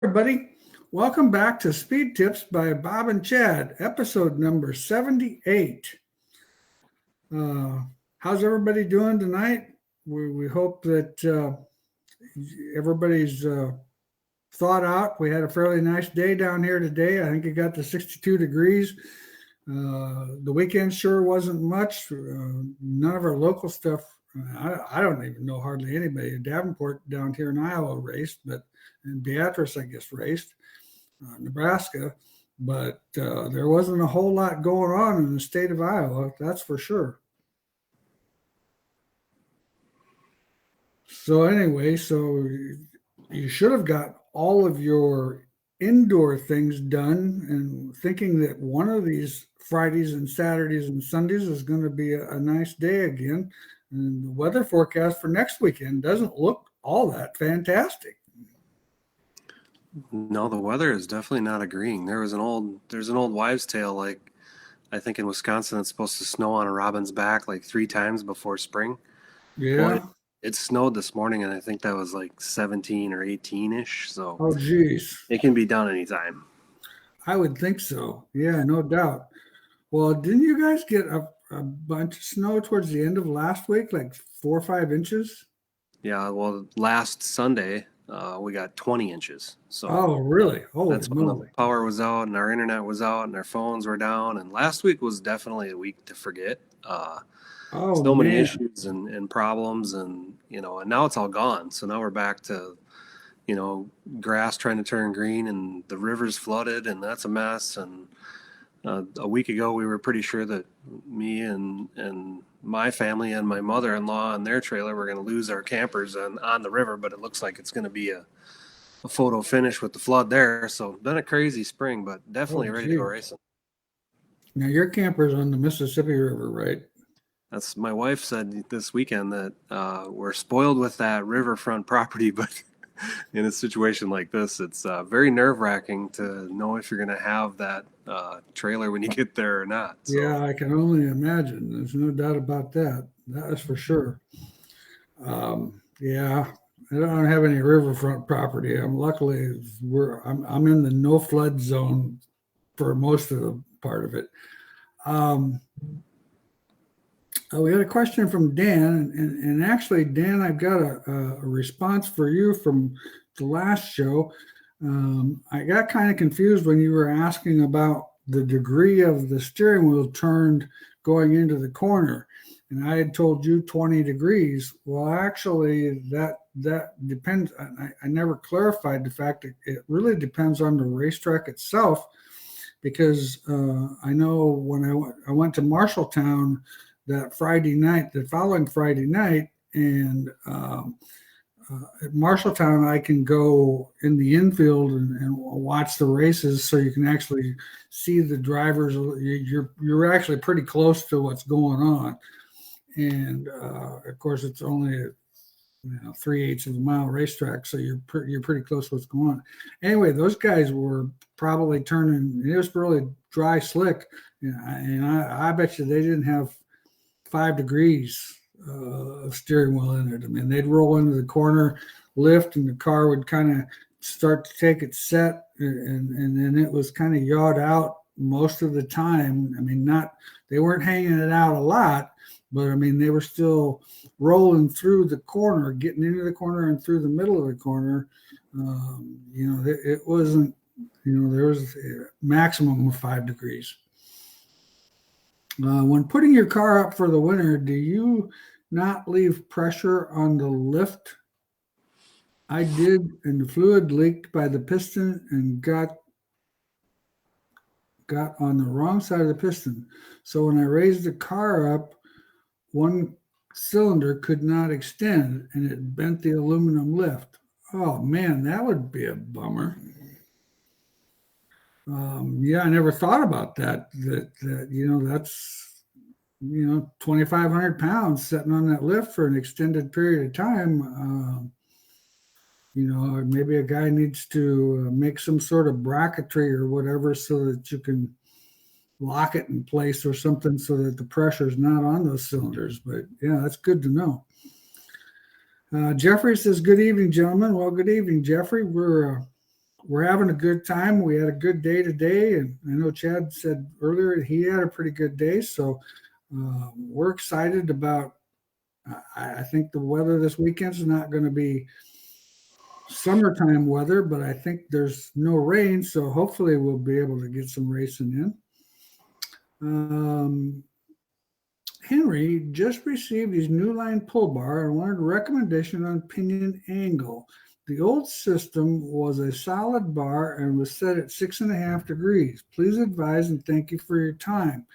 Everybody. Welcome back to Speed Tips by Bob and Chad, episode number 78. Uh, how's everybody doing tonight? We hope that everybody's thawed out. We had a fairly nice day down here today. I think it got to 62 degrees. The weekend sure wasn't much. None of our local stuff. I don't even know hardly anybody. Davenport down here in Iowa raced, and Beatrice, I guess, raced. Nebraska, but there wasn't a whole lot going on in the state of Iowa, that's for sure. So anyway, you should have got all of your indoor things done, and thinking that one of these Fridays and Saturdays and Sundays is going to be a nice day again. And the weather forecast for next weekend doesn't look all that fantastic. No, the weather is definitely not agreeing. There's an old wives' tale, like I think in Wisconsin it's supposed to snow on a robin's back like 3 times before spring. Yeah. Well, it snowed this morning, and I think that was like 17 or 18-ish. So oh geez, it can be done anytime. I would think so. Yeah, no doubt. Well, didn't you guys get a bunch of snow towards the end of last week, like 4 or 5 inches? Yeah, well, last Sunday we got 20 inches. So oh, really? Oh, that's when the power was out and our internet was out and our phones were down. And last week was definitely a week to forget. So many issues and problems, and and now it's all gone. So now we're back to grass trying to turn green, and the river's flooded, and that's a mess. And a week ago we were pretty sure that me and my family and my mother-in-law and their trailer were going to lose our campers on the river, but it looks like it's going to be a photo finish with the flood there. So been a crazy spring, but definitely ready to go racing. Now your camper's on the Mississippi River, right? That's my wife said this weekend that we're spoiled with that riverfront property, but in a situation like this, it's very nerve-wracking to know if you're going to have that trailer when you get there or not. So. Yeah, I can only imagine. There's no doubt about that. That is for sure. Yeah, I don't have any riverfront property. I'm in the no flood zone for most of the part of it. We had a question from Dan, and actually, Dan, I've got a response for you from the last show. I got kind of confused when you were asking about the degree of the steering wheel turned going into the corner, and I had told you 20 degrees. Well, actually, that depends. I never clarified the fact that it really depends on the racetrack itself, because I know when I went to Marshalltown that Friday night, the following Friday night, and at Marshalltown, I can go in the infield and watch the races, so you can actually see the drivers. You're actually pretty close to what's going on, and of course, it's only a 3/8 of a mile racetrack, so you're pretty close to what's going on. Anyway, those guys were probably turning. It was really dry, slick, and I bet you they didn't have 5 degrees of steering wheel in it. I mean, they'd roll into the corner, lift, and the car would kind of start to take its set, and then it was kind of yawed out most of the time. I mean, they weren't hanging it out a lot, but I mean, they were still rolling through the corner, getting into the corner and through the middle of the corner. It wasn't, there was a maximum of 5 degrees. When putting your car up for the winter, do you not leave pressure on the lift? I did, and the fluid leaked by the piston and got on the wrong side of the piston. So when I raised the car up, one cylinder could not extend, and it bent the aluminum lift. Oh man, that would be a bummer. Yeah, I never thought about that. That's 2,500 pounds sitting on that lift for an extended period of time. Maybe a guy needs to make some sort of bracketry or whatever so that you can lock it in place or something so that the pressure is not on those cylinders. But yeah, that's good to know. Jeffrey says, good evening, gentlemen. Well, good evening, Jeffrey. We're we're having a good time. We had a good day today, and I know Chad said earlier he had a pretty good day. So we're excited about. I think the weather this weekend is not going to be summertime weather, but I think there's no rain, so hopefully we'll be able to get some racing in. Henry just received his new line pull bar and wanted a recommendation on pinion angle. The old system was a solid bar and was set at 6.5 degrees. Please advise and thank you for your time.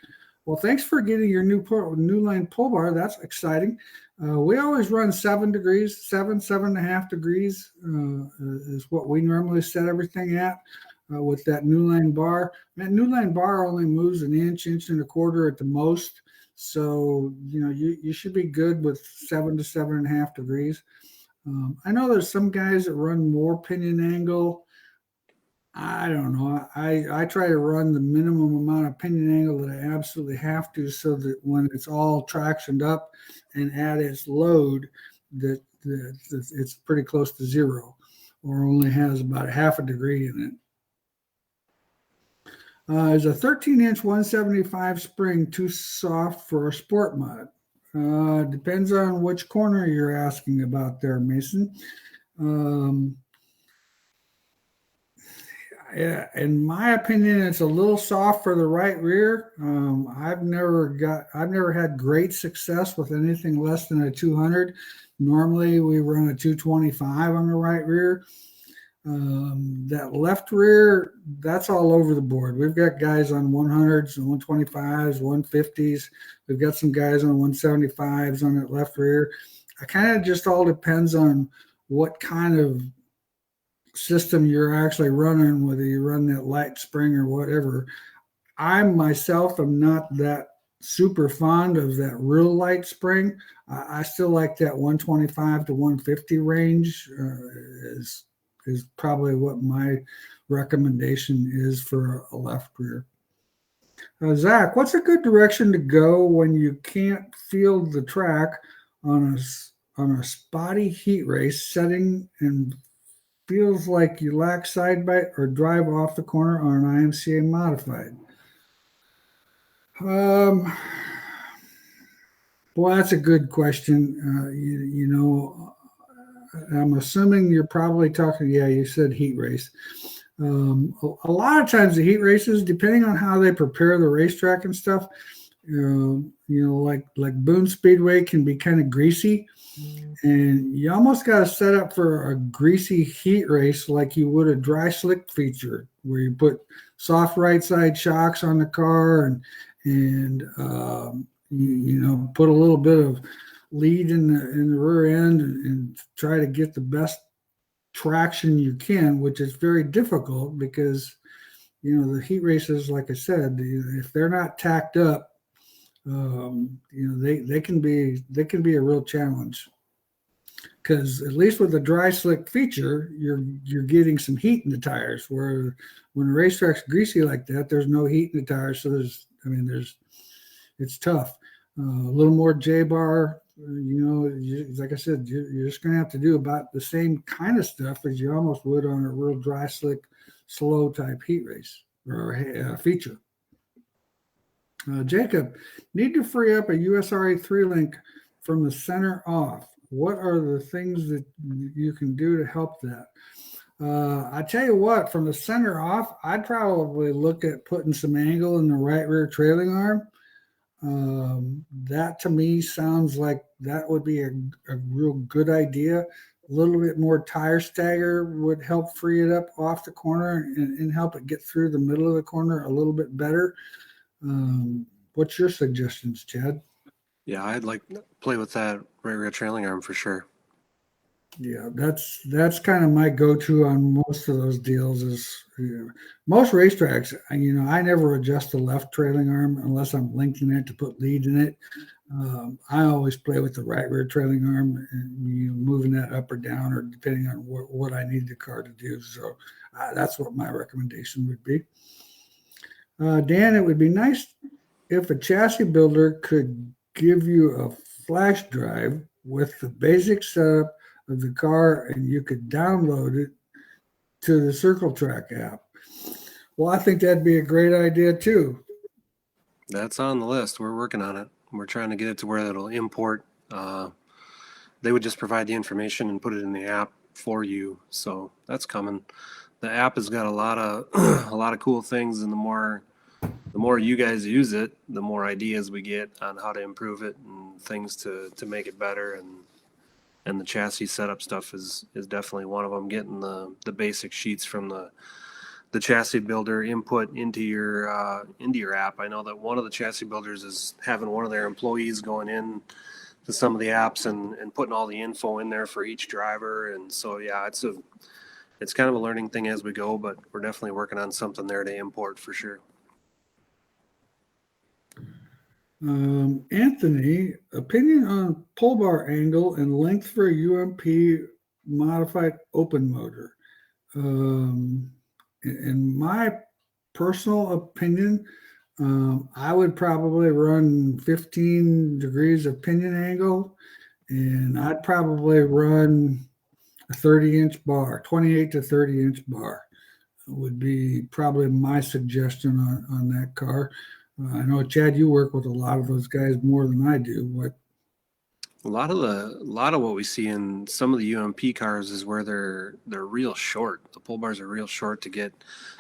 Well, thanks for getting your new line pull bar. That's exciting. We always run 7 degrees, 7.5 degrees is what we normally set everything at with that new line bar. That new line bar only moves an inch, inch and a quarter at the most. So, you should be good with 7 to 7.5 degrees. I know there's some guys that run more pinion angle. I don't know. I try to run the minimum amount of pinion angle that I absolutely have to, so that when it's all tractioned up and at its load, that it's pretty close to zero, or only has about 0.5 degree in it. Is a 13-inch 175 spring too soft for a sport mod? Depends on which corner you're asking about there, Mason. In my opinion, it's a little soft for the right rear. I've never had great success with anything less than a 200. Normally, we run a 225 on the right rear. That left rear, that's all over the board. We've got guys on 100s and 125s, 150s. We've got some guys on 175s on that left rear. It kind of just all depends on what kind of system you're actually running, whether you run that light spring or whatever. I myself am not that super fond of that real light spring. I still like that 125 to 150 range is probably what my recommendation is for a left rear. Zach, what's a good direction to go when you can't feel the track on a spotty heat race setting and feels like you lack side bite or drive off the corner on an IMCA modified? Boy, that's a good question. I'm assuming you're probably talking, you said heat race. A lot of times the heat races, depending on how they prepare the racetrack and stuff, like Boone Speedway can be kind of greasy, and you almost got to set up for a greasy heat race like you would a dry slick feature, where you put soft right side shocks on the car and put a little bit of lead in the rear end and try to get the best traction you can, which is very difficult because the heat races, like I said, if they're not tacked up, they can be a real challenge. Because at least with the dry slick feature, you're getting some heat in the tires. Where when the racetrack's greasy like that, there's no heat in the tires, so it's tough. A little more J-bar, like I said, you're just going to have to do about the same kind of stuff as you almost would on a real dry slick, slow type heat race or feature. Jacob, need to free up a USRA 3-link from the center off. What are the things that you can do to help that? I tell you what, from the center off, I'd probably look at putting some angle in the right rear trailing arm. That to me sounds like that would be a real good idea. A little bit more tire stagger would help free it up off the corner and help it get through the middle of the corner a little bit better. What's your suggestions, Chad? Yeah, I'd like to play with that right rear trailing arm for sure. Yeah, that's kind of my go-to on most of those deals. Is most racetracks, I never adjust the left trailing arm unless I'm linking it to put lead in it. I always play with the right rear trailing arm and moving that up or down, or depending on what I need the car to do. So that's what my recommendation would be. Dan, it would be nice if a chassis builder could give you a flash drive with the basic setup of the car and you could download it to the Circle Track app. Well, I think that'd be a great idea too. That's on the list. We're working on it. We're trying to get it to where it'll import. They would just provide the information and put it in the app for you. So that's coming. The app has got a lot of a lot of cool things, and the more you guys use it, the more ideas we get on how to improve it and things to make it better. And the chassis setup stuff is definitely one of them. Getting the basic sheets from the chassis builder input into your app. I know that one of the chassis builders is having one of their employees going in to some of the apps and putting all the info in there for each driver. And so yeah, it's kind of a learning thing as we go, but we're definitely working on something there to import for sure. Anthony, opinion on pull bar angle and length for UMP modified open motor. In my personal opinion, I would probably run 15 degrees of pinion angle, and I'd probably run a 30-inch bar, 28 to 30-inch bar would be probably my suggestion on that car. I know, Chad, you work with a lot of those guys more than I do. What? A lot of what we see in some of the UMP cars is where they're real short. The pull bars are real short to get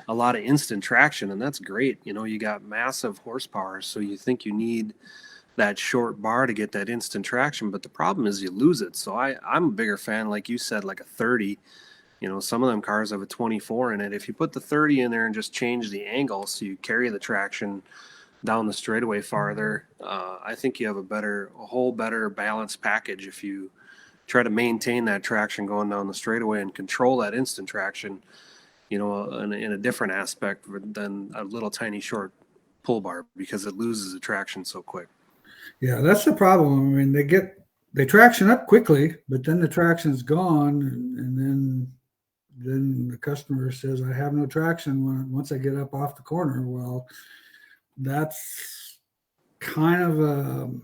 a lot of instant traction, and that's great. You know, you got massive horsepower, so you think you need that short bar to get that instant traction, but the problem is you lose it. So I'm a bigger fan, like you said, like a 30. You know, some of them cars have a 24 in it. If you put the 30 in there and just change the angle so you carry the traction down the straightaway farther, I think you have a whole better balanced package if you try to maintain that traction going down the straightaway and control that instant traction, you know, in a different aspect than a little tiny short pull bar, because it loses the traction so quick. Yeah, that's the problem. I mean, they traction up quickly, but then the traction's gone, and then the customer says, "I have no traction once I get up off the corner." Well, that's kind of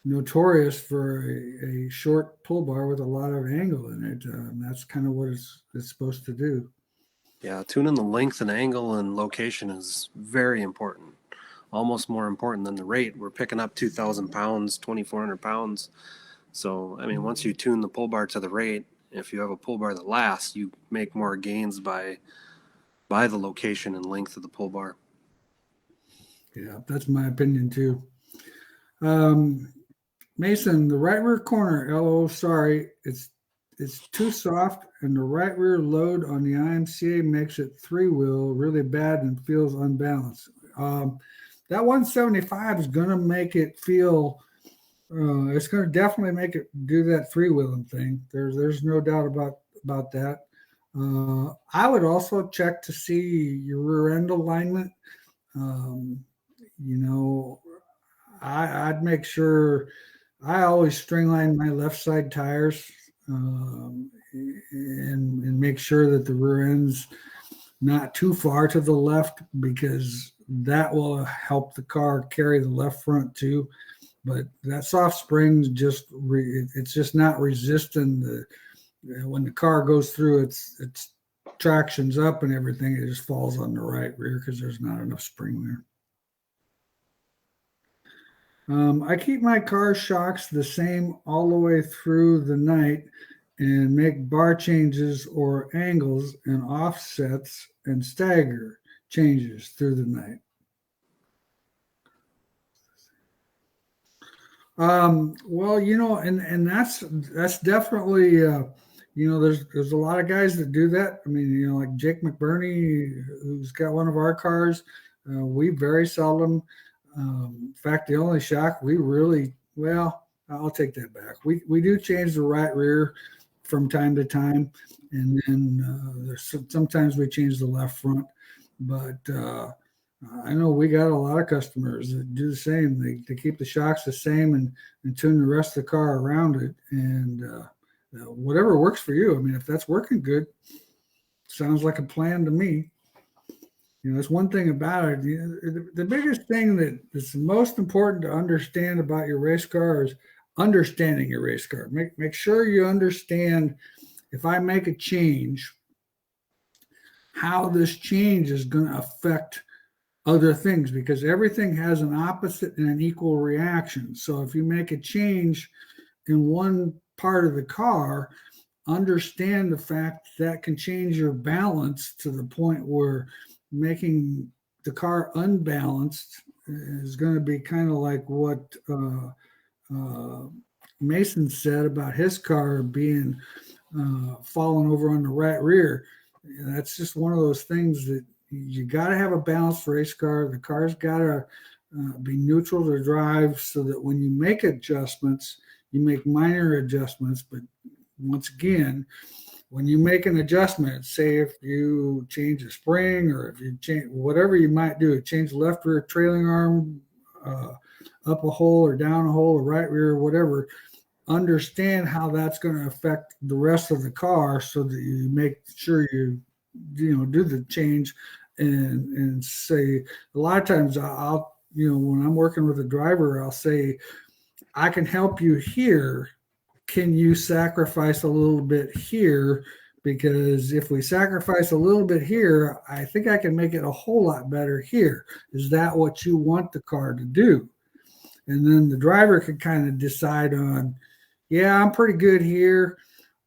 notorious for a short pull bar with a lot of angle in it. That's kind of what it's supposed to do. Yeah, tuning the length and angle and location is very important. Almost more important than the rate. We're picking up 2,000 pounds, 2,400 pounds. So, I mean, once you tune the pull bar to the rate, if you have a pull bar that lasts, you make more gains by the location and length of the pull bar. Yeah, that's my opinion too. Mason, the right rear corner, LO, sorry, it's too soft, and the right rear load on the IMCA makes it three-wheel really bad and feels unbalanced. That 175 is going to make it feel, it's going to definitely make it do that three-wheeling thing. There's no doubt about that. I would also check to see your rear end alignment. You know, I'd make sure I always string line my left side tires, and make sure that the rear end's not too far to the left, because that will help the car carry the left front too. But that soft spring's it's just not resisting when the car goes through its tractions up and everything, it just falls on the right rear because there's not enough spring there. I keep my car shocks the same all the way through the night and make bar changes or angles and offsets and stagger changes through the night. Well, you know, and that's definitely, you know, there's a lot of guys that do that. I mean, you know, like Jake McBurney, who's got one of our cars. We very seldom, in fact, the only shock we really, well, I'll take that back. We do change the right rear from time to time, and then sometimes we change the left front. But I know we got a lot of customers that do the same. They keep the shocks the same and tune the rest of the car around it, and whatever works for you. I mean, if that's working good, sounds like a plan to me. You know, that's one thing about it. The biggest thing that is most important to understand about your race car is understanding your race car. Make sure you understand if I make a change, how this change is going to affect other things, because everything has an opposite and an equal reaction. So if you make a change in one part of the car, understand the fact that can change your balance to the point where making the car unbalanced is going to be kind of like what Mason said about his car being falling over on the right rear. That's just one of those things that you got to have a balanced race car. The car's got to be neutral to drive, so that when you make adjustments, you make minor adjustments. But once again, when you make an adjustment, say if you change a spring, or if you change whatever you might do, change the left rear trailing arm, up a hole or down a hole, or right rear, whatever, understand how that's going to affect the rest of the car, so that you make sure you do the change. And say, a lot of times I'll when I'm working with a driver, I'll say, I can help you here. Can you sacrifice a little bit here? Because if we sacrifice a little bit here, I think I can make it a whole lot better here. Is that what you want the car to do? And then the driver can kind of decide on, yeah, I'm pretty good here.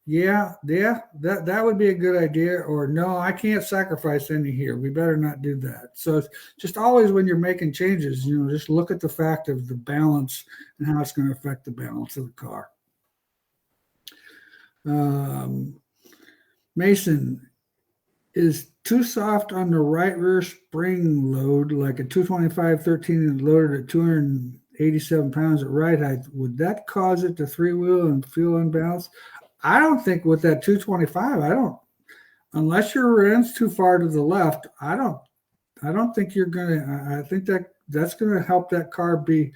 Yeah, that would be a good idea. Or no, I can't sacrifice any here. We better not do that. So it's just always when you're making changes, just look at the fact of the balance and how it's going to affect the balance of the car. Mason, is too soft on the right rear spring load, like a 225 13 and loaded at 287 pounds at right height, would that cause it to three-wheel and feel unbalanced? I don't think with that 225, unless your rear's too far to the left, I don't think you're gonna. I think that's gonna help that car be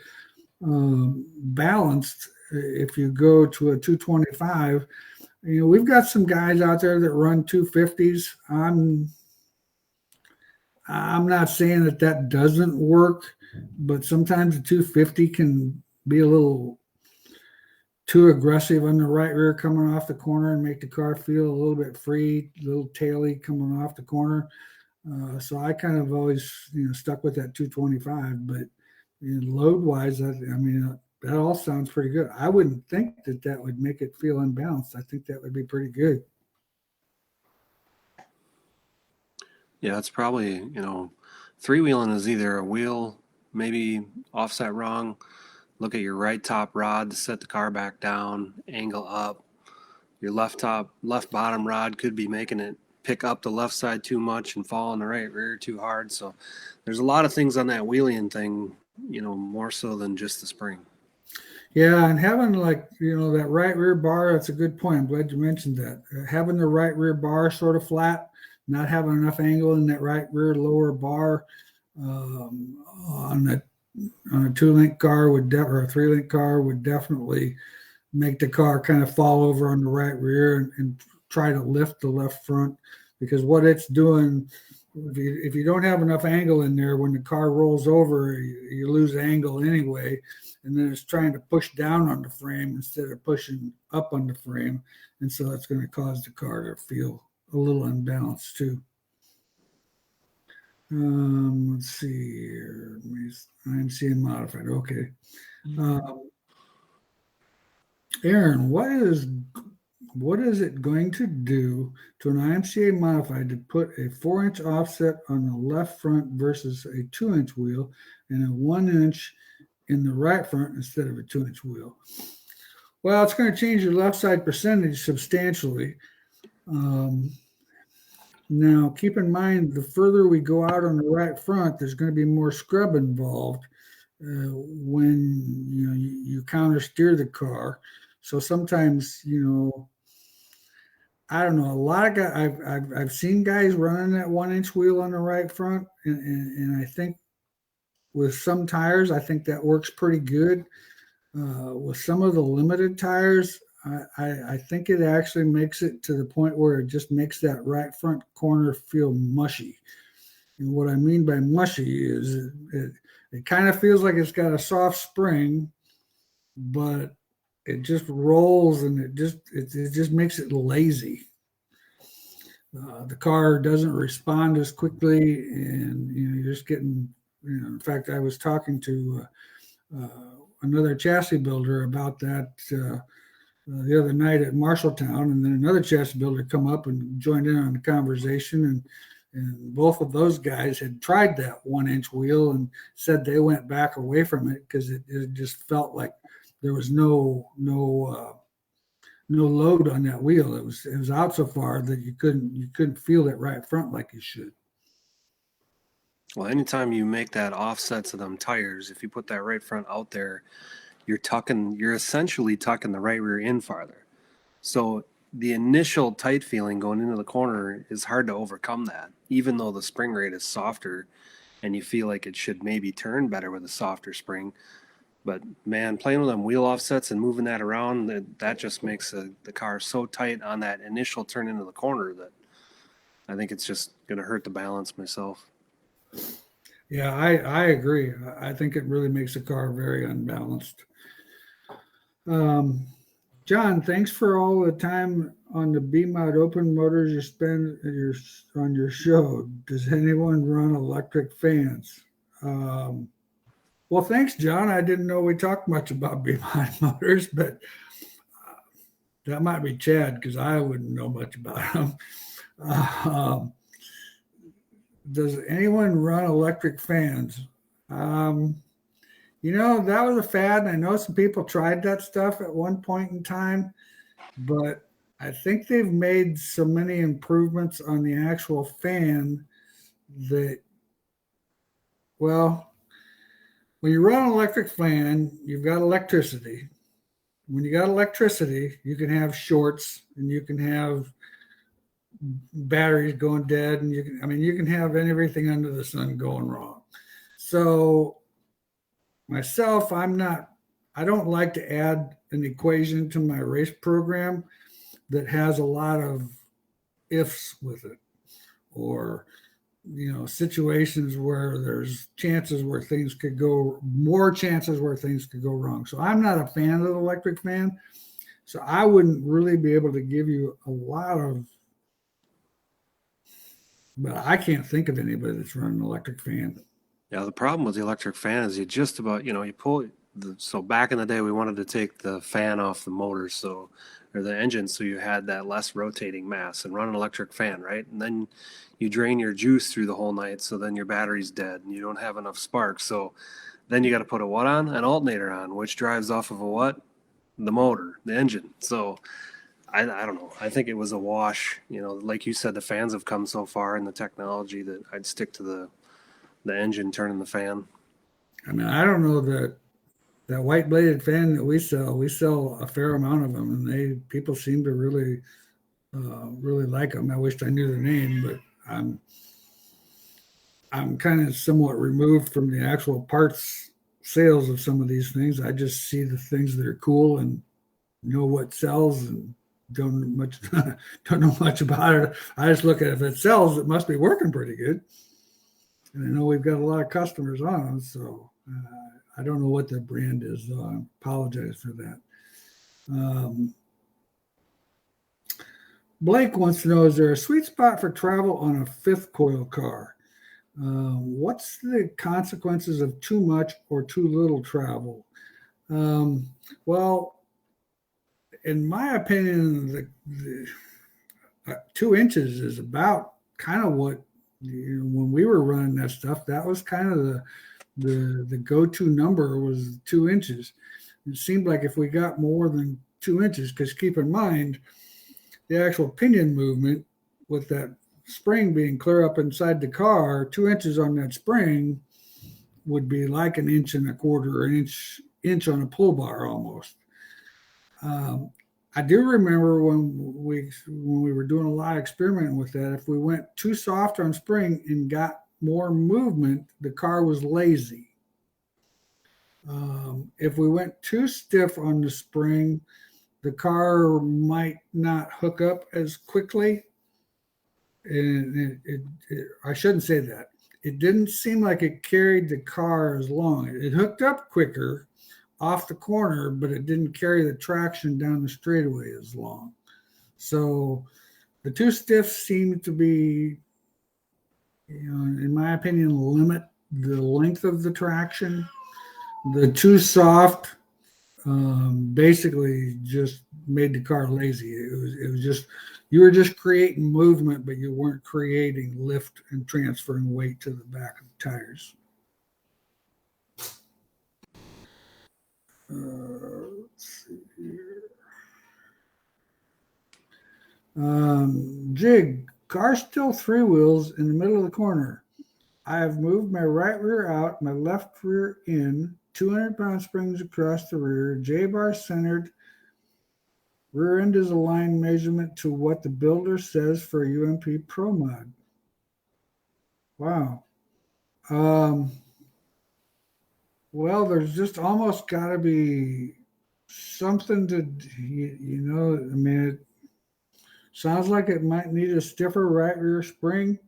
balanced if you go to a 225. We've got some guys out there that run 250s. I'm not saying that doesn't work, but sometimes a 250 can be a little too aggressive on the right rear coming off the corner and make the car feel a little bit free, a little taily coming off the corner. So I kind of always, stuck with that 225. But load-wise, that all sounds pretty good. I wouldn't think that would make it feel unbalanced. I think that would be pretty good. Yeah, it's probably, three-wheeling is either a wheel maybe offset wrong, look at your right top rod to set the car back down, angle up. Your left bottom rod could be making it pick up the left side too much and fall on the right rear too hard. So there's a lot of things on that wheeling thing, more so than just the spring. Yeah, and having that right rear bar, that's a good point. I'm glad you mentioned that. Having the right rear bar sort of flat, not having enough angle in that right rear lower bar on a 2-link car or a 3-link car would definitely make the car kind of fall over on the right rear and try to lift the left front, because what it's doing, if you don't have enough angle in there, when the car rolls over, you lose angle anyway, and then it's trying to push down on the frame instead of pushing up on the frame, and so that's going to cause the car to feel a little unbalanced too. Let's see here. I'm seeing modified. Okay. Aaron, what is it going to do to an IMCA modified to put a 4-inch offset on the left front versus a 2-inch wheel and a 1-inch in the right front instead of a 2-inch wheel? Well, it's going to change your left side percentage substantially. Now, keep in mind, the further we go out on the right front, there's going to be more scrub involved when you counter steer the car. So sometimes, I don't know. A lot of guys, I've seen guys running that 1-inch wheel on the right front, and I think with some tires, I think that works pretty good. With some of the limited tires, I think it actually makes it to the point where it just makes that right front corner feel mushy. And what I mean by mushy is it kind of feels like it's got a soft spring, but it just rolls, and it just makes it lazy. The car doesn't respond as quickly, and you're just getting. In fact, I was talking to another chassis builder about that the other night at Marshalltown, and then another chassis builder come up and joined in on the conversation, and both of those guys had tried that 1 inch wheel and said they went back away from it because it just felt like there was no load on that wheel. It was out so far that you couldn't feel it right front like you should. Well, anytime you make that offsets of them tires, if you put that right front out there, you're essentially tucking the right rear in farther. So the initial tight feeling going into the corner is hard to overcome that, even though the spring rate is softer and you feel like it should maybe turn better with a softer spring. But man, playing with them wheel offsets and moving that around, that just makes the car so tight on that initial turn into the corner that I think it's just going to hurt the balance myself. Yeah, I agree. I think it really makes the car very unbalanced. John, thanks for all the time on the BMOD open motors you spend on your show. Does anyone run electric fans? Well, thanks, John. I didn't know we talked much about BMOD motors, but that might be Chad because I wouldn't know much about them. Does anyone run electric fans? That was a fad, and I know some people tried that stuff at one point in time, but I think they've made so many improvements on the actual fan that, well, when you run an electric fan, you've got electricity. When you got electricity, you can have shorts, and you can have batteries going dead, and you can have everything under the sun going wrong. So myself, I don't like to add an equation to my race program that has a lot of ifs with it, or situations where there's more chances where things could go wrong. So I'm not a fan of the electric fan. So I wouldn't really be able to give you a lot of, but I can't think of anybody that's running an electric fan. Yeah, the problem with the electric fan is you just about, you pull so back in the day we wanted to take the fan off the motor, or the engine, so you had that less rotating mass and run an electric fan, right? And then you drain your juice through the whole night, so then your battery's dead and you don't have enough spark. So then you got to put a what on? An alternator on, which drives off of a what? The motor, the engine. So I don't know. I think it was a wash. Like you said, the fans have come so far in the technology that I'd stick to the engine turning the fan. I don't know that white bladed fan that we sell a fair amount of them, and people seem to really like them. I wish I knew their name, but I'm kind of somewhat removed from the actual parts sales of some of these things. I just see the things that are cool and know what sells, and don't know much about it. I just look at it. If it sells, it must be working pretty good. And I know we've got a lot of customers on them, so I don't know what the brand is, though. I apologize for that. Blake wants to know, is there a sweet spot for travel on a fifth coil car? What's the consequences of too much or too little travel? Well, in my opinion, the 2 inches is about kind of what, when we were running that stuff, that was kind of the go-to number was 2 inches. It seemed like if we got more than 2 inches, because keep in mind, the actual pinion movement with that spring being clear up inside the car, 2 inches on that spring would be like 1.25 inches, or an inch on a pull bar almost. I do remember when we were doing a lot of experimenting with that, if we went too soft on spring and got more movement, the car was lazy. If we went too stiff on the spring, the car might not hook up as quickly. And I shouldn't say that. It didn't seem like it carried the car as long. It hooked up quicker, off the corner, but it didn't carry the traction down the straightaway as long. So the too stiff seem to be, in my opinion, limit the length of the traction. The too soft basically just made the car lazy. It was just, you were just creating movement, but you weren't creating lift and transferring weight to the back of the tires. Let's see here. Jig, car still three wheels in the middle of the corner. I have moved my right rear out, my left rear in, 200-pound springs across the rear, J-bar centered, rear end is aligned measurement to what the builder says for UMP Pro Mod. Wow. Well, there's just almost got to be something to, I mean, it sounds like it might need a stiffer right rear spring.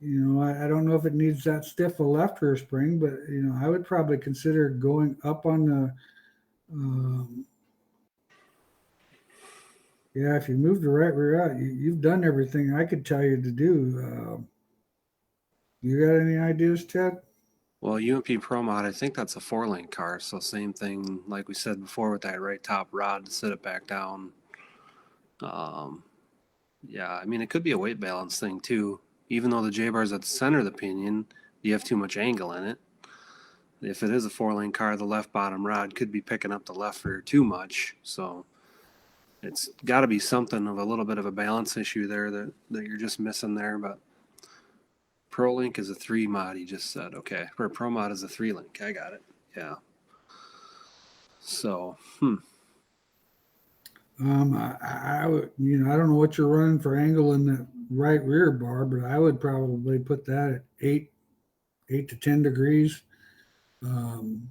I don't know if it needs that stiff a left rear spring, but I would probably consider going up on the. If you move the right rear out, you've done everything I could tell you to do. You got any ideas, Ted? Well, UMP Pro Mod, I think that's a 4-link car, so same thing like we said before with that right top rod to sit it back down. Yeah, I mean, it could be a weight balance thing too. Even though the J-bar is at the center of the pinion, you have too much angle in it. If it is a 4-lane car, the left bottom rod could be picking up the left rear too much. So it's got to be something of a little bit of a balance issue there that you're just missing there. But ProLink is a 3 mod, he just said. Okay, or Pro Mod is a 3-link. I got it. Yeah. So, I would, I don't know what you're running for angle in the right rear bar, but I would probably put that at 8 to 10 degrees. And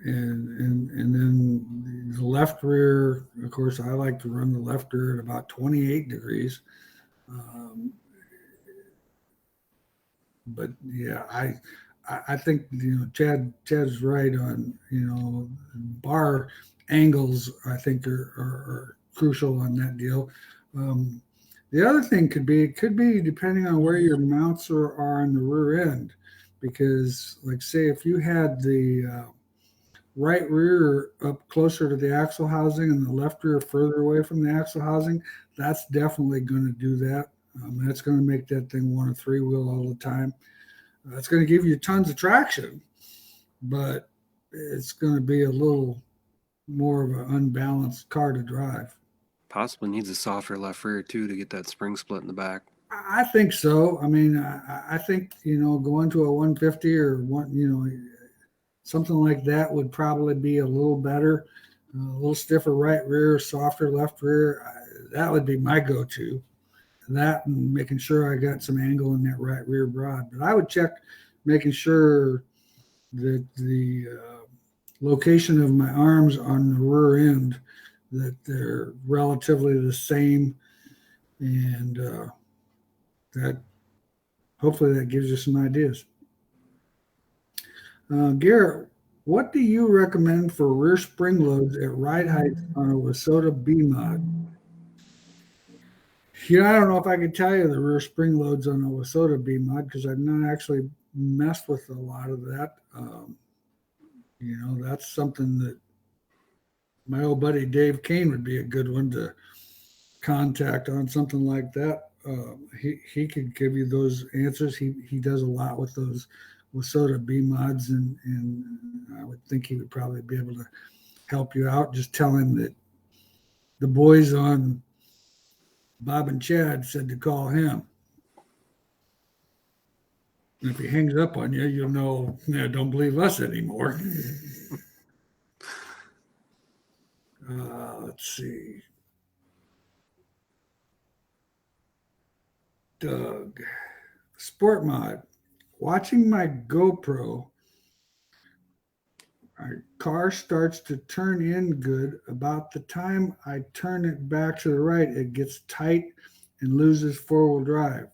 then the left rear, of course, I like to run the left rear at about 28 degrees. But yeah, I think Chad's right on bar angles. I think are crucial on that deal. The other thing could be depending on where your mounts are on the rear end, because like say if you had the right rear up closer to the axle housing and the left rear further away from the axle housing, that's definitely going to do that. That's going to make that thing want a 3-wheel all the time. It's going to give you tons of traction, but it's going to be a little more of an unbalanced car to drive. possibly needs a softer left rear too to get that spring split in the back. I think so. I mean, I think, going to a 150 or something like that would probably be a little better. A little stiffer right rear, softer left rear. That would be my go-to. That and making sure I got some angle in that right rear rod. But I would check making sure that the location of my arms on the rear end, that they're relatively the same. And that hopefully that gives you some ideas. Garrett, what do you recommend for rear spring loads at ride height on a Wasota B mod? I don't know if I could tell you the rear spring loads on a Wasota B mod because I've not actually messed with a lot of that. That's something that my old buddy Dave Kane would be a good one to contact on something like that. He could give you those answers. He does a lot with those Wasota B mods, and I would think he would probably be able to help you out. Just tell him that the boys on Bob and Chad said to call him. And if he hangs up on you, you'll know, don't believe us anymore. Let's see. Doug. Sport mod. Watching my GoPro, our car starts to turn in good. About the time I turn it back to the right, it gets tight and loses forward drive.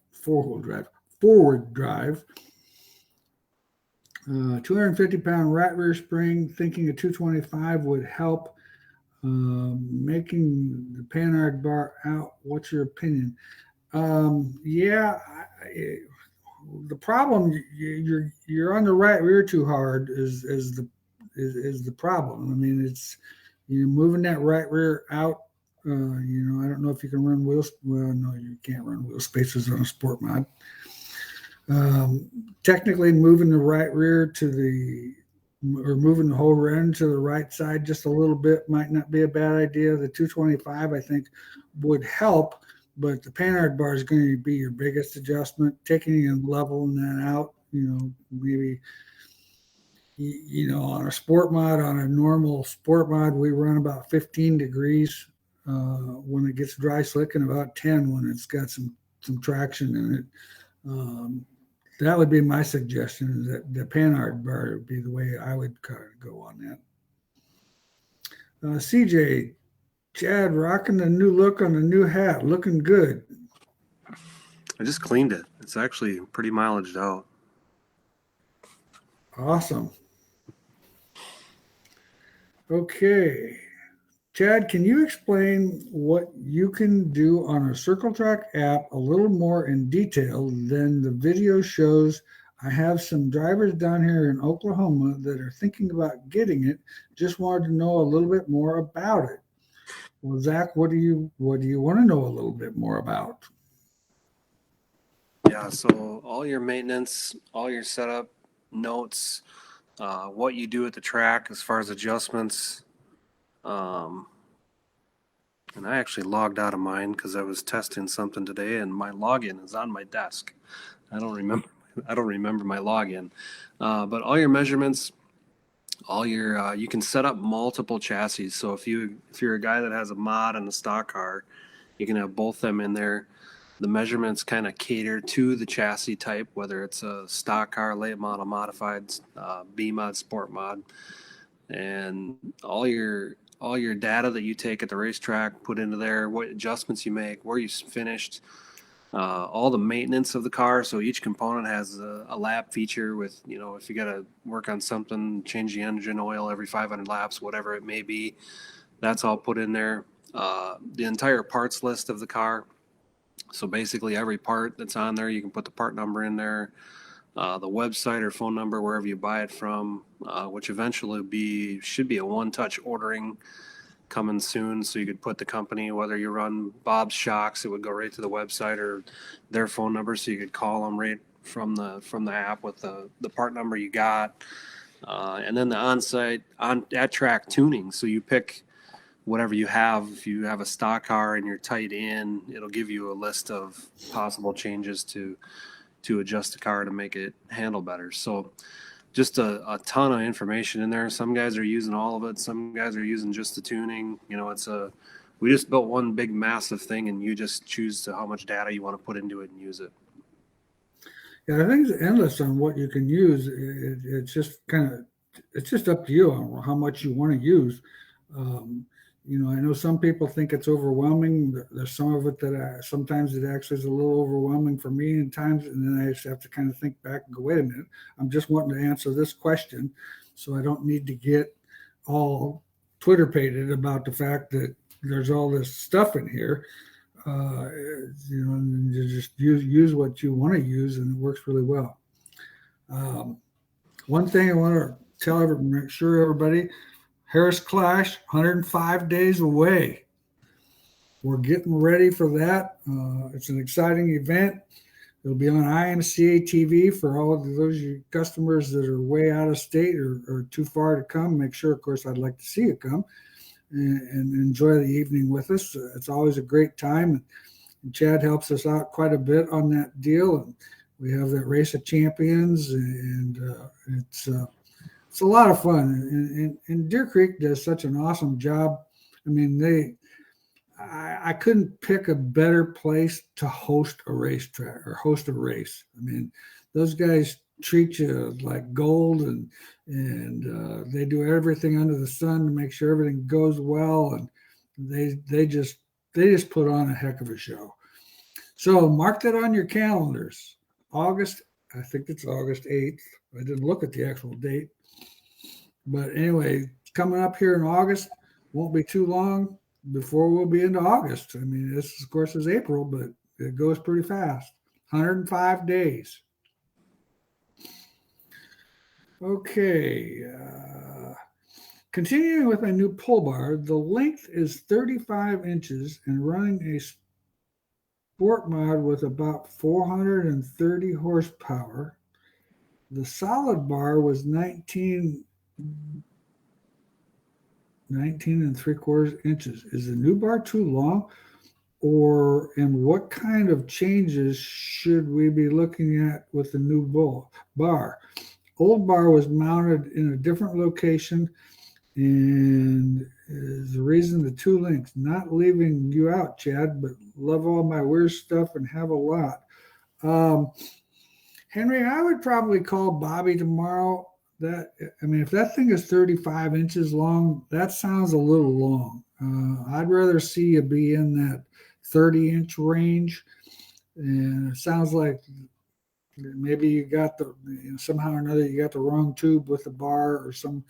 250-pound right rear spring, thinking a 225 would help. Making the Panhard bar out. What's your opinion? Yeah, the problem you're on the right rear too hard is the problem. I mean, it's moving that right rear out. I don't know if you can run wheels. Well, no, you can't run wheel spacers on a sport mod. Technically, moving the right rear to the or moving the whole rear end to the right side just a little bit might not be a bad idea. The 225, I think, would help, but the Panhard bar is going to be your biggest adjustment. Taking and leveling that out, maybe on a sport mod, on a normal sport mod, we run about 15 degrees when it gets dry slick, and about 10 when it's got some traction in it. That would be my suggestion, is that the Panhard bar would be the way I would kind of go on that. CJ, Chad, rocking the new look on the new hat, looking good. I just cleaned it. It's actually pretty mileaged out. Awesome. Okay. Chad, can you explain what you can do on a Circle Track app a little more in detail than the video shows? I have some drivers down here in Oklahoma that are thinking about getting it. Just wanted to know a little bit more about it. Well, Zach, what do you want to know a little bit more about? Yeah, so all your maintenance, all your setup notes, what you do at the track as far as adjustments. And I actually logged out of mine because I was testing something today, and my login is on my desk. I don't remember my login. But all your measurements, all your you can set up multiple chassis. So if you're a guy that has a mod and a stock car, you can have both them in there. The measurements kind of cater to the chassis type, whether it's a stock car, late model, modified, B mod, sport mod, and all your data that you take at the racetrack, put into there, what adjustments you make, where you finished, all the maintenance of the car. So each component has a lap feature with, if you got to work on something, change the engine oil every 500 laps, whatever it may be, that's all put in there. The entire parts list of the car. So basically every part that's on there, you can put the part number in there, the website or phone number, wherever you buy it from, which eventually should be a one-touch ordering coming soon. So you could put the company, whether you run Bob's Shocks, it would go right to the website or their phone number. So you could call them right from the app with the part number you got. And then the on-site, at track tuning. So you pick whatever you have. If you have a stock car and you're tight in, it'll give you a list of possible changes to adjust the car to make it handle better. So just a ton of information in there. Some guys are using all of it. Some guys are using just the tuning. We just built one big massive thing, and you just choose how much data you want to put into it and use it. Yeah, I think it's endless on what you can use. It's just up to you on how much you want to use. I know some people think it's overwhelming. There's some of it that sometimes it actually is a little overwhelming for me in times, and then I just have to kind of think back and go, wait a minute, I'm just wanting to answer this question, so I don't need to get all Twitter-pated about the fact that there's all this stuff in here. And you just use what you want to use, and it works really well. One thing I want to tell everybody, make sure everybody, Harris Clash, 105 days away. We're getting ready for that. It's an exciting event. It'll be on IMCA TV for all of those customers that are way out of state or too far to come. Make sure, of course, I'd like to see you come and enjoy the evening with us. It's always a great time. And Chad helps us out quite a bit on that deal. And we have that Race of Champions, and it's a lot of fun. And Deer Creek does such an awesome job. I mean, I couldn't pick a better place to host a racetrack or host a race. I mean, those guys treat you like gold, and they do everything under the sun to make sure everything goes well. And they just put on a heck of a show. So mark that on your calendars. August I think it's August 8th. I didn't look at the actual date. But anyway, coming up here in August, won't be too long before we'll be into August. I mean, this, of course, is April, but it goes pretty fast. 105 days. Okay. Continuing with my new pull bar, the length is 35 inches and running a sport mod with about 430 horsepower. The solid bar was 19 and 3/4 inches. Is the new bar too long? And what kind of changes should we be looking at with the new bar? Old bar was mounted in a different location, and is the reason the two links. Not leaving you out, Chad, but love all my weird stuff and have a lot. Henry, I would probably call Bobby tomorrow. If that thing is 35 inches long, that sounds a little long. I'd rather see you be in that 30-inch range. And it sounds like maybe you got somehow or another you got the wrong tube with the bar, or some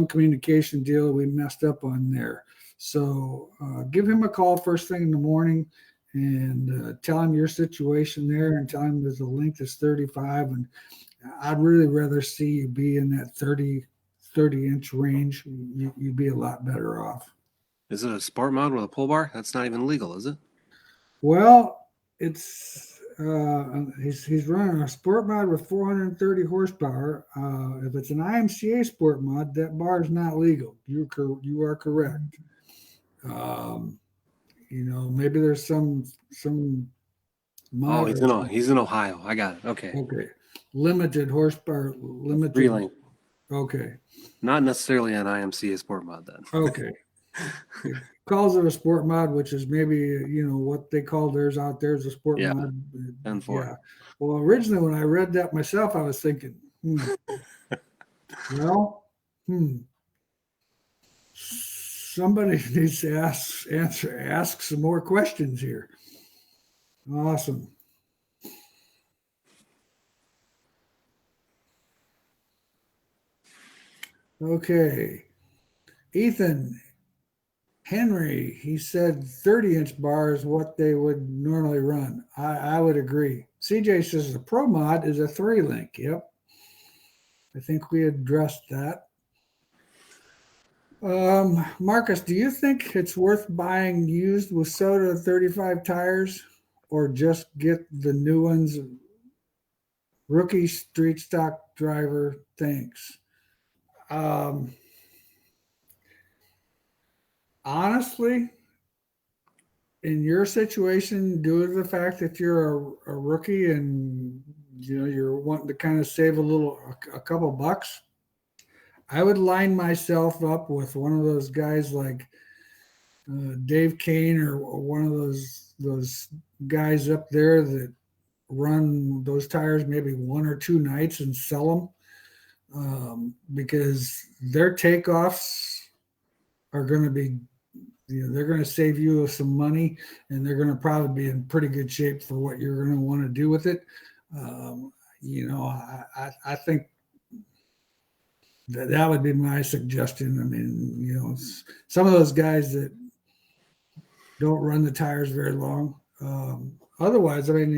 communication deal we messed up on there. So give him a call first thing in the morning and tell him your situation there, and tell him that the length is 35. And I'd really rather see you be in that 30-inch range. You'd be a lot better off. Is it a sport mod with a pull bar? That's not even legal, is it? Well, it's he's running a sport mod with 430 horsepower. If it's an IMCA sport mod, that bar is not legal. You are correct. Maybe there's some mod. Oh, he's in Ohio. I got it. Okay. Limited horsepower, limited. 3 link. Okay. Not necessarily an IMCA sport mod then. Okay. It calls it a sport mod, which is maybe what they call theirs out there is a sport mod. And for yeah. Well, originally when I read that myself, I was thinking, somebody needs to ask some more questions here. Awesome. Okay. Ethan Henry, he said 30-inch bar is what they would normally run. I would agree. CJ says the Pro Mod is a 3-link. Yep. I think we addressed that. Marcus, do you think it's worth buying used WISSOTA 35 tires, or just get the new ones? Rookie street stock driver, thanks. Honestly, in your situation, due to the fact that you're a rookie and you're wanting to kind of save a couple bucks, I would line myself up with one of those guys like Dave Kane, or one of those guys up there that run those tires maybe 1 or 2 nights and sell them, because their takeoffs are going to be, they're going to save you some money, and they're going to probably be in pretty good shape for what you're going to want to do with it. I think that would be my suggestion. I mean, some of those guys that don't run the tires very long. Otherwise, I mean,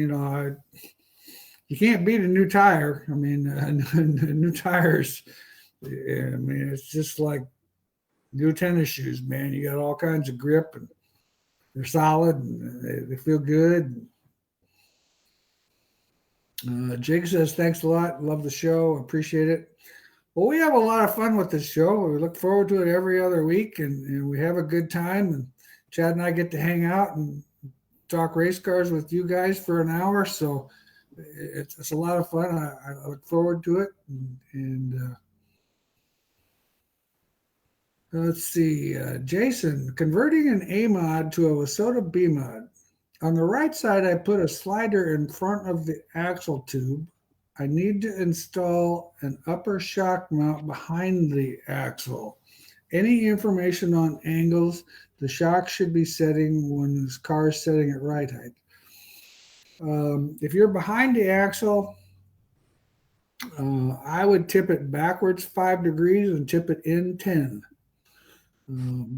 you can't beat a new tire. I mean, new tires. I mean, it's just like new tennis shoes, man. You got all kinds of grip, and they're solid, and they feel good. Jake says, thanks a lot. Love the show. Appreciate it. Well, we have a lot of fun with this show. We look forward to it every other week, and we have a good time. And Chad and I get to hang out and talk race cars with you guys for an hour. So it's a lot of fun. I look forward to it. And let's see. Jason, converting an A mod to a WISSOTA B mod. On the right side, I put a slider in front of the axle tube. I need to install an upper shock mount behind the axle. Any information on angles the shock should be setting when this car is setting at right height? If you're behind the axle, I would tip it backwards 5 degrees and tip it in 10.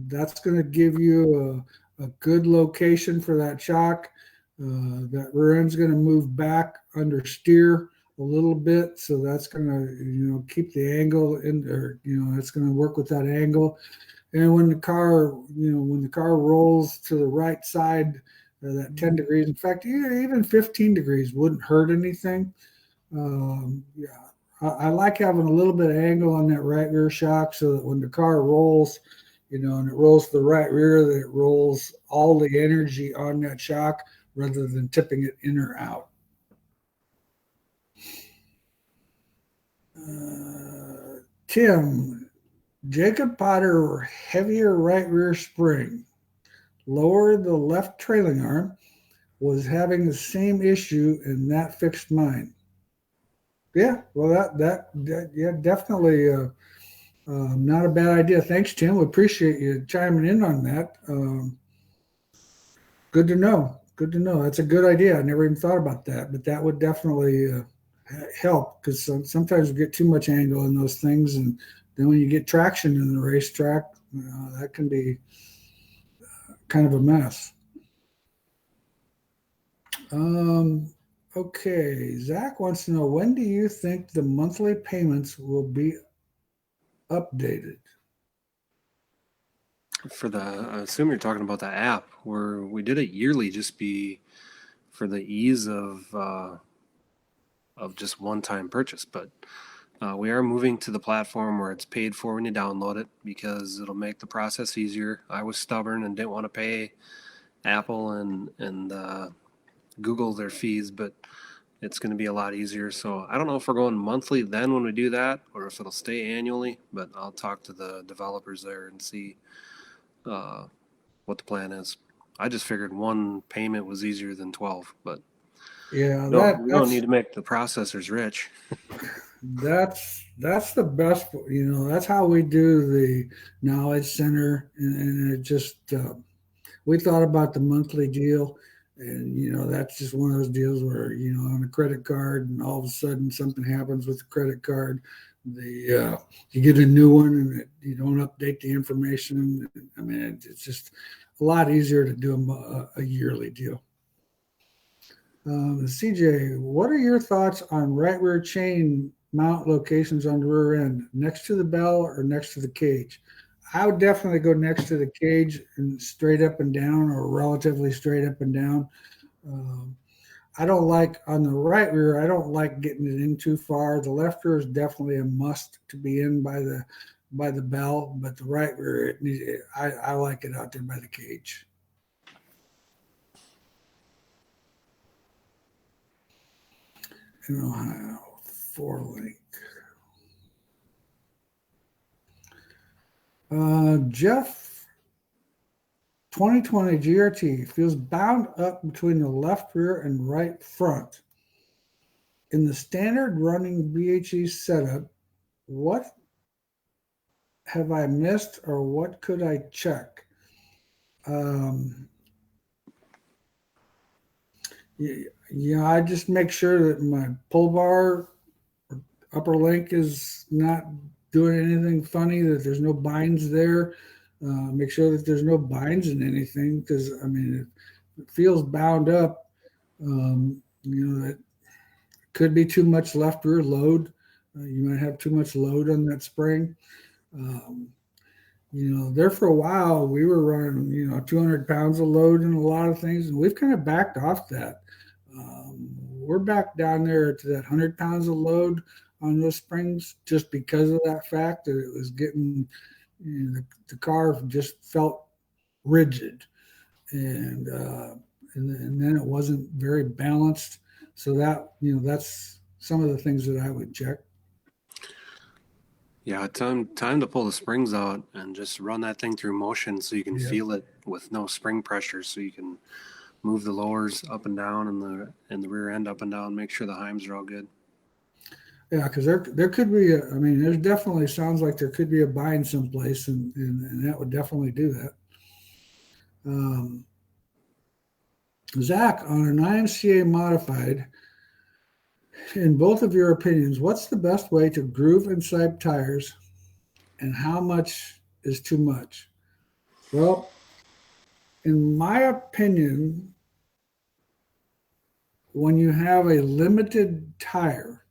That's going to give you a good location for that shock. That rear end's going to move back under steer a little bit, so that's going to keep the angle in there. It's going to work with that angle. And when the car rolls to the right side, that 10 degrees, in fact, even 15 degrees wouldn't hurt anything. Yeah, I like having a little bit of angle on that right rear shock so that when the car rolls, and it rolls to the right rear, that it rolls all the energy on that shock rather than tipping it in or out. Tim, Jacob Potter, heavier right rear spring, lower the left trailing arm, was having the same issue, and that fixed mine. Yeah, well, that yeah, definitely not a bad idea. Thanks, Tim. We appreciate you chiming in on that. Good to know. Good to know. That's a good idea. I never even thought about that, but that would definitely help because sometimes we get too much angle in those things, and then when you get traction in the racetrack, that can be kind of a mess. Okay, Zach wants to know, when do you think the monthly payments will be updated? I assume you're talking about the app where we did it yearly, just be for the ease of just one-time purchase. But we are moving to the platform where it's paid for when you download it because it'll make the process easier. I was stubborn and didn't want to pay Apple and Google their fees, but it's going to be a lot easier. So I don't know if we're going monthly then when we do that, or if it'll stay annually. But I'll talk to the developers there and see what the plan is. I just figured one payment was easier than 12, but Yeah, no, we don't need to make the processors rich. that's the best. That's how we do the knowledge center, and it just we thought about the monthly deal, and that's just one of those deals where on a credit card, and all of a sudden something happens with the credit card, you get a new one, and you don't update the information. I mean, it's just a lot easier to do a yearly deal. CJ, what are your thoughts on right rear chain mount locations on the rear end, next to the bell or next to the cage? I would definitely go next to the cage and straight up and down, or relatively straight up and down. Um, I don't like on the right rear. I don't like getting it in too far. The left rear is definitely a must to be in by the bell, but the right rear, I like it out there by the cage. In Ohio, 4-link. Jeff, 2020 GRT feels bound up between the left rear and right front. In the standard running BHE setup, what have I missed, or what could I check? Yeah, I just make sure that my pull bar upper link is not doing anything funny, that there's no binds there. Make sure that there's no binds in anything, because I mean, it feels bound up. That could be too much left rear load. You might have too much load on that spring. There for a while we were running 200 pounds of load in a lot of things, and we've kind of backed off that. We're back down there to that 100 pounds of load on those springs, just because of that fact that it was getting, the car just felt rigid, and then it wasn't very balanced. So that's some of the things that I would check. Yeah, time to pull the springs out and just run that thing through motion so you can feel it with no spring pressure, so you can move the lowers up and down and the rear end up and down, make sure the heims are all good. Yeah, because there could be there's definitely sounds like there could be a bind someplace, and that would definitely do that. Zach, on an IMCA modified, In both of your opinions, what's the best way to groove and sipe tires, and how much is too much? Well, in my opinion, when you have a limited tire,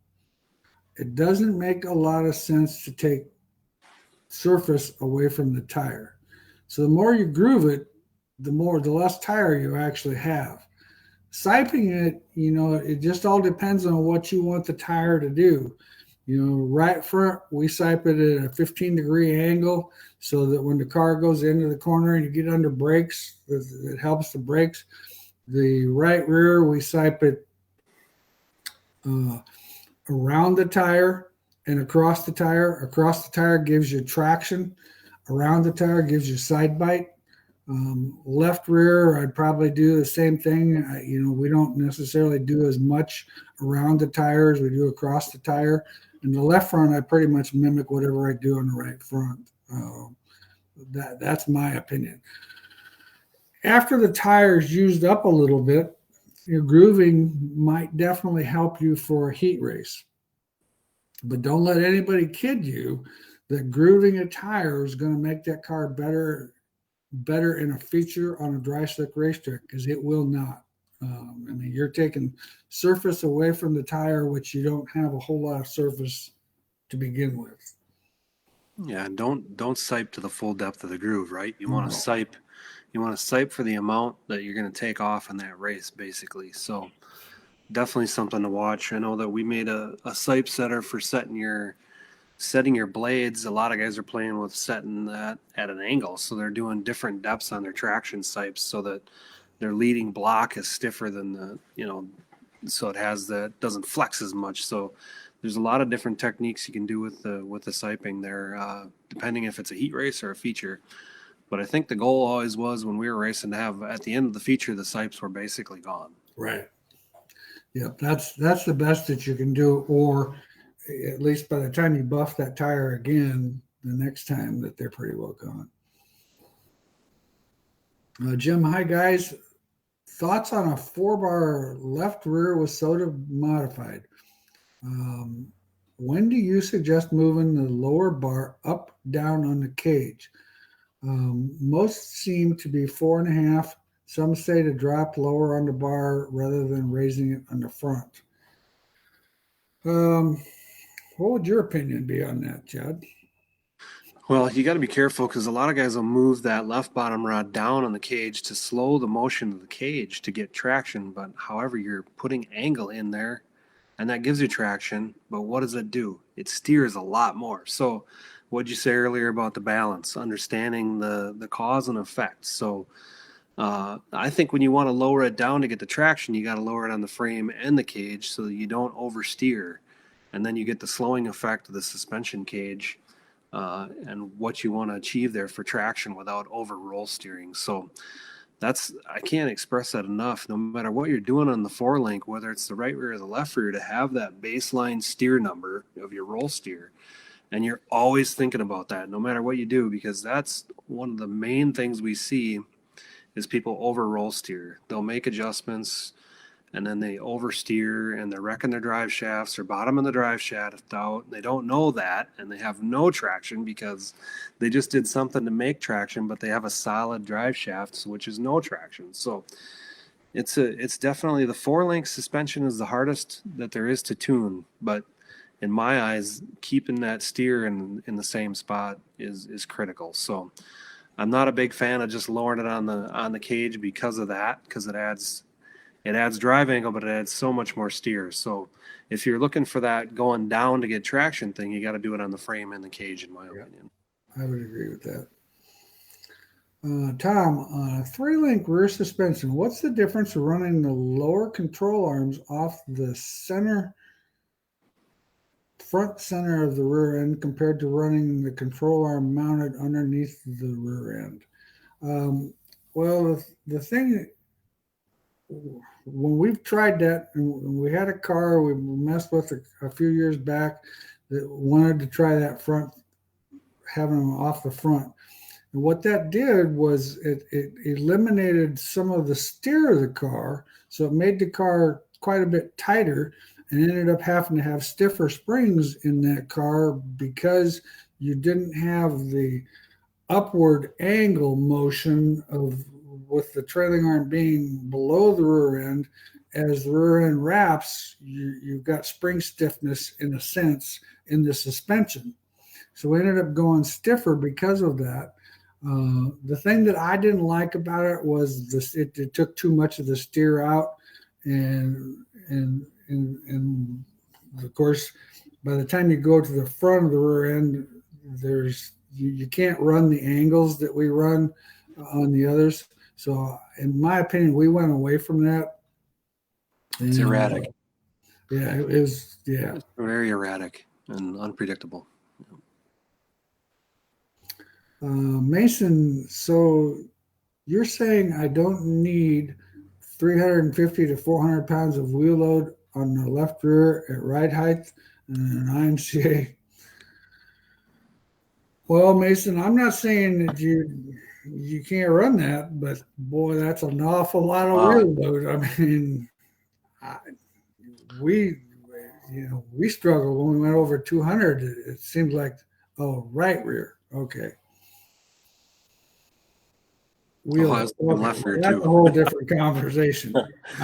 it doesn't make a lot of sense to take surface away from the tire. So the more you groove it, the less tire you actually have. Siping it, it just all depends on what you want the tire to do. Right front, we sipe it at a 15-degree angle so that when the car goes into the corner and you get under brakes, it helps the brakes. The right rear, we sipe it uh, around the tire and across the tire. Across the tire gives you traction. Around the tire gives you side bite. Left rear, I'd probably do the same thing. We don't necessarily do as much around the tire as we do across the tire. And the left front, I pretty much mimic whatever I do on the right front. That's my opinion. After the tire's used up a little bit, your grooving might definitely help you for a heat race. But don't let anybody kid you that grooving a tire is going to make that car better in a feature on a dry slick racetrack, because it will not. You're taking surface away from the tire, which you don't have a whole lot of surface to begin with. Yeah, and don't sipe to the full depth of the groove, right? You want to sipe for the amount that you're going to take off in that race, basically. So definitely something to watch. I know that we made a sipe setter for setting your blades. A lot of guys are playing with setting that at an angle, so they're doing different depths on their traction sipes so that their leading block is stiffer than so it doesn't flex as much. So there's a lot of different techniques you can do with the siping there, depending if it's a heat race or a feature. But I think the goal always was, when we were racing, to have at the end of the feature the sipes were basically gone. Right. Yeah, that's the best that you can do, or at least by the time you buff that tire again, the next time, that they're pretty well gone. Jim, hi guys. Thoughts on a 4-bar left rear with soda modified? When do you suggest moving the lower bar up, down on the cage? Most seem to be 4.5. Some say to drop lower on the bar rather than raising it on the front. What would your opinion be on that, Judd? Well, you got to be careful, because a lot of guys will move that left bottom rod down on the cage to slow the motion of the cage to get traction. But however, you're putting angle in there, and that gives you traction. But what does it do? It steers a lot more. So what'd you say earlier about the balance, understanding the cause and effect? So I think when you want to lower it down to get the traction, you got to lower it on the frame and the cage so that you don't oversteer. And then you get the slowing effect of the suspension cage. And what you want to achieve there for traction without over roll steering. So I can't express that enough. No matter what you're doing on the 4-link, whether it's the right rear or the left rear, to have that baseline steer number of your roll steer. And you're always thinking about that, no matter what you do, because that's one of the main things we see is people over roll steer. They'll make adjustments, and then they oversteer, and they're wrecking their drive shafts or bottom of the drive shaft out. They don't know that, and they have no traction because they just did something to make traction, but they have a solid drive shaft, which is no traction. So it's definitely, the 4-link suspension is the hardest that there is to tune, but in my eyes, keeping that steer in the same spot is critical. So I'm not a big fan of just lowering it on the cage because of that, because it adds drive angle, but it adds so much more steer. So if you're looking for that going down to get traction thing, you got to do it on the frame and the cage, in my opinion. I would agree with that. Tom, 3-link rear suspension, what's the difference of running the lower control arms off the front center of the rear end compared to running the control arm mounted underneath the rear end? Well, the thing, when we've tried that, and we had a car we messed with a few years back that wanted to try that front, having them off the front. And what that did was it eliminated some of the steer of the car, so it made the car quite a bit tighter. and ended up having to have stiffer springs in that car because you didn't have the upward angle motion of with the trailing arm being below the rear end. As the rear end wraps, you've got spring stiffness in a sense in the suspension. So we ended up going stiffer because of that. The thing that I didn't like about it was this: it took too much of the steer out, and of course, by the time you go to the front of the rear end, you can't run the angles that we run on the others. So, in my opinion, we went away from that. It's erratic. Yeah, it was. Yeah, it's very erratic and unpredictable. Mason, so you're saying I don't need 350 to 400 pounds of wheel load on the left rear at ride height and an IMCA? Well, Mason, I'm not saying that you can't run that, but boy, that's an awful lot of wheel load. I mean, we we struggled when we went over 200. It seems like, oh, right rear, okay. Left rear that's too. a whole different conversation.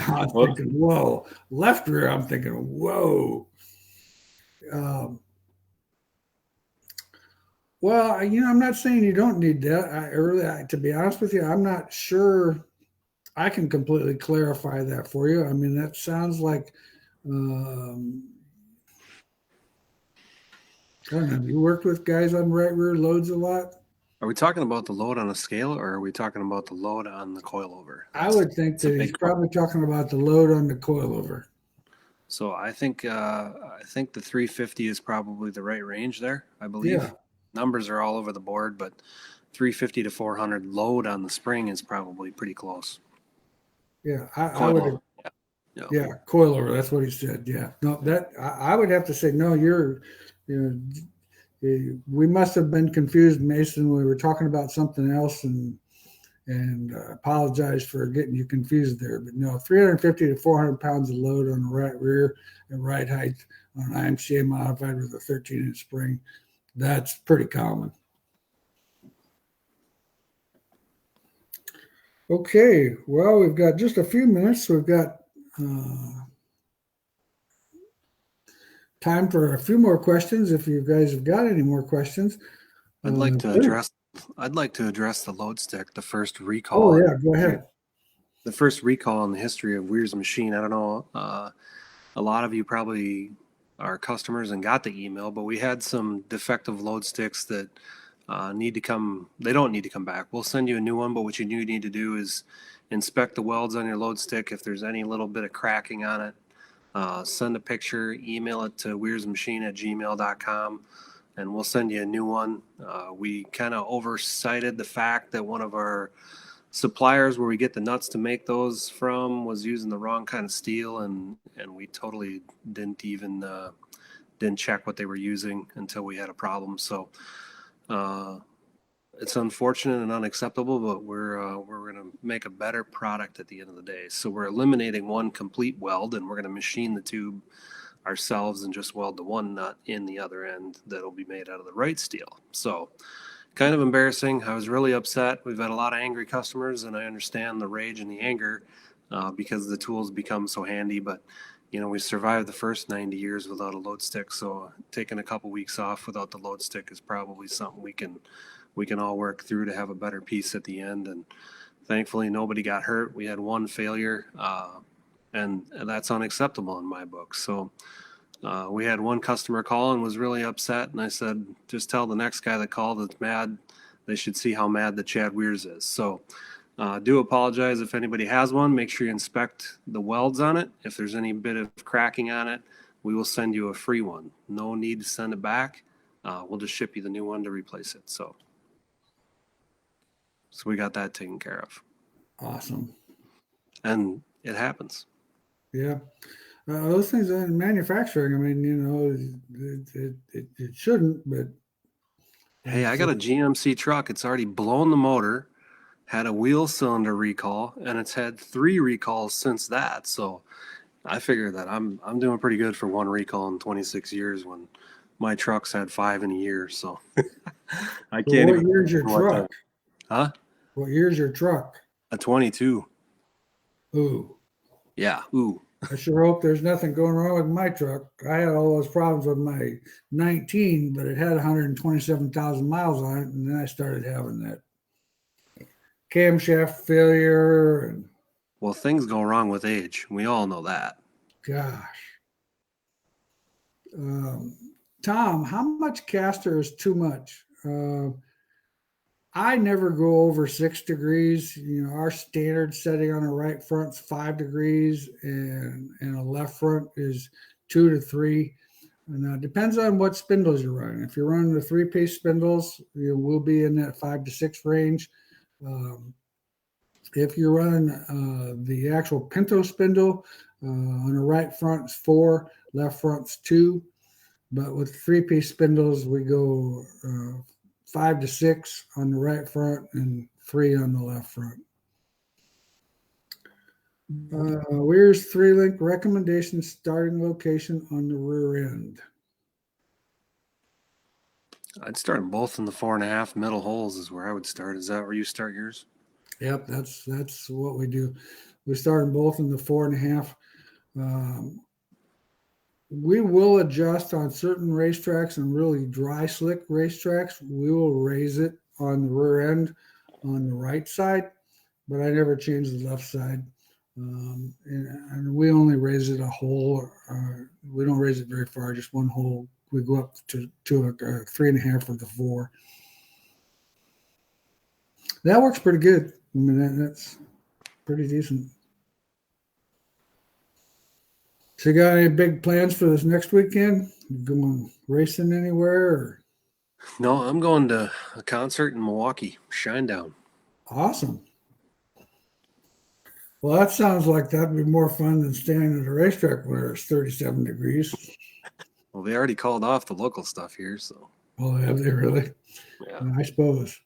I'm thinking, whoa. Left rear, I'm thinking, whoa. Well, I'm not saying you don't need that. To be honest with you, I'm not sure I can completely clarify that for you. I mean, that sounds like, I don't know. You worked with guys on right rear loads a lot? Are we talking about the load on a scale, or are we talking about the load on the coilover? I would think that he's probably talking about the load on the coilover. So I think the 350 is probably the right range there. I believe. Yeah. Numbers are all over the board, but 350 to 400 load on the spring is probably pretty close. Yeah, I would. Yeah, coilover. That's what he said. Yeah, no, that I would have to say no. We must have been confused, Mason. We were talking about something else, and apologize for getting you confused there. But no, 350 to 400 pounds of load on the right rear and right height on an IMCA modified with a 13-inch spring. That's pretty common. Okay, well, we've got just a few minutes. We've got time for a few more questions. If you guys have got any more questions, I'd like to address the load stick, the first recall. Oh yeah, go ahead. The first recall in the history of Weir's Machine. I don't know. A lot of you probably are customers and got the email, but we had some defective load sticks that need to come. They don't need to come back. We'll send you a new one, but what you need to do is inspect the welds on your load stick. If there's any little bit of cracking on it, send a picture, email it to weirsmachine@gmail.com, and we'll send you a new one. We kind of oversighted the fact that one of our suppliers where we get the nuts to make those from was using the wrong kind of steel, and we totally didn't check what they were using until we had a problem. So it's unfortunate and unacceptable, but we're going to make a better product at the end of the day. So we're eliminating one complete weld, and we're going to machine the tube ourselves and just weld the one nut in the other end that'll be made out of the right steel. So kind of embarrassing. I was really upset. We've had a lot of angry customers, and I understand the rage and the anger because the tools become so handy. But we survived the first 90 years without a load stick, so taking a couple weeks off without the load stick is probably something we can all work through to have a better piece at the end. And thankfully, nobody got hurt. We had one failure, and that's unacceptable in my book. So we had one customer call and was really upset, and I said, just tell the next guy that called that's mad, they should see how mad that Chad Weirs is. So do apologize if anybody has one. Make sure you inspect the welds on it. If there's any bit of cracking on it, we will send you a free one. No need to send it back. We'll just ship you the new one to replace it. So we got that taken care of. Awesome. And it happens. Yeah. Those things in manufacturing, I mean, it shouldn't, but. Hey, I got a GMC truck. It's already blown the motor, had a wheel cylinder recall, and it's had 3 recalls since that. So, I figure that I'm doing pretty good for one recall in 26 years when my truck's had 5 in a year. So I But can't what even year's your imagine what truck? the, huh? What year's your truck? A 22. Ooh. Yeah. Ooh. I sure hope there's nothing going wrong with my truck. I had all those problems with my 19, but it had 127,000 miles on it, and then I started having that camshaft failure, and Well, things go wrong with age. We all know that. gosh. Um, Tom, how much caster is too much? I never go over 6 degrees. You know, our standard setting on a right front's 5 degrees, and a left front is 2 to 3. And it depends on what spindles you're running. If you're running the three-piece spindles, you will be in that 5 to 6 range. Um, if you're running the actual Pinto spindle, on the right front is 4, left front's 2. But with three-piece spindles, we go 5 to 6 on the right front and 3 on the left front. Where's 3-link recommendation starting location on the rear end? I'd start them both in the 4.5 middle holes is where I would start. Is that where you start yours? Yep, that's what we do. We start them both in the 4.5. We will adjust on certain racetracks and really dry slick racetracks. We will raise it on the rear end on the right side, but I never change the left side. And we only raise it a hole. We don't raise it very far, just one hole. We go up to a 3.5 of the 4. That works pretty good. I mean, that's pretty decent. So, you got any big plans for this next weekend? You going racing anywhere? Or? No, I'm going to a concert in Milwaukee, Shinedown. Awesome. Well, that sounds like that'd be more fun than standing at a racetrack where it's 37 degrees. Well, they already called off the local stuff here, so Oh, have they really? yeah. I suppose.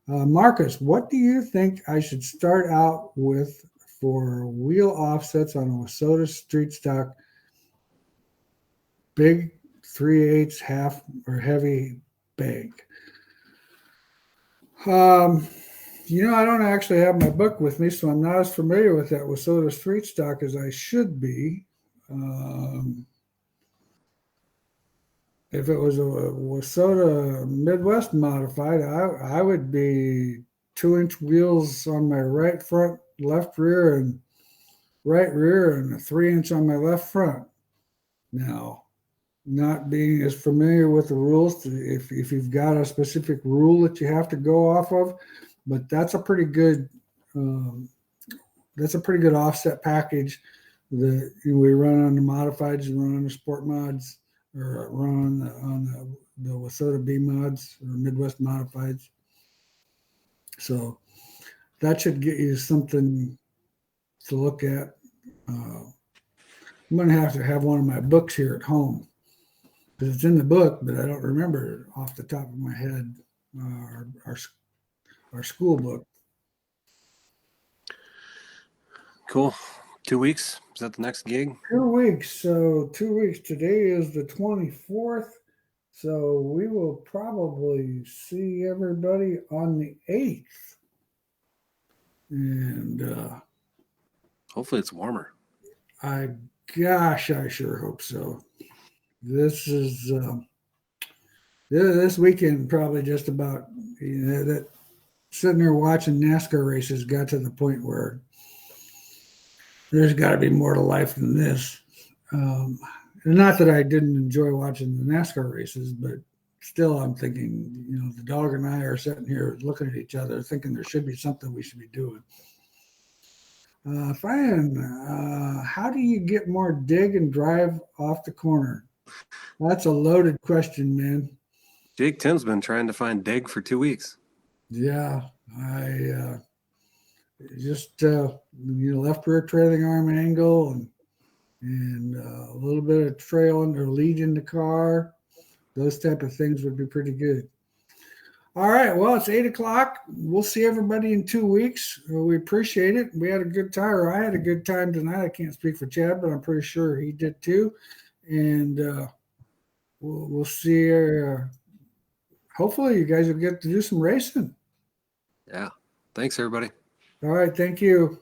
Marcus, what do you think I should start out with for wheel offsets on a Wasota street stock big 3/8 half or heavy bank? I don't actually have my book with me, so I'm not as familiar with that Wasota street stock as I should be. If it was a Wasota Midwest modified, I would be 2-inch wheels on my right front, left rear, and right rear, and a 3-inch on my left front. Now, not being as familiar with the rules, if you've got a specific rule that you have to go off of, but that's a pretty good offset package that we run on the modifieds and run on the sport mods, or run on the Wasota B mods or Midwest modifieds. So that should get you something to look at. I'm going to have one of my books here at home because it's in the book, but I don't remember it off the top of my head. Our school book. Cool. 2 weeks. Is that the next gig? 2 weeks. So 2 weeks. Today is the 24th. So we will probably see everybody on the 8th. And Hopefully it's warmer. I sure hope so. This is this weekend probably just about that sitting there watching NASCAR races got to the point where there's got to be more to life than this. Not that I didn't enjoy watching the NASCAR races, but still I'm thinking, the dog and I are sitting here looking at each other thinking there should be something we should be doing. Fran, how do you get more dig and drive off the corner? That's a loaded question, man. Jake Tim's been trying to find dig for 2 weeks. Yeah, I just left rear trailing arm angle and a little bit of trail under lead in the car. Those type of things would be pretty good. All right. Well, it's 8 o'clock. We'll see everybody in 2 weeks. We appreciate it. We had a good time, or I had a good time tonight. I can't speak for Chad, but I'm pretty sure he did too. And we'll see. Hopefully, you guys will get to do some racing. Yeah. Thanks, everybody. All right. Thank you.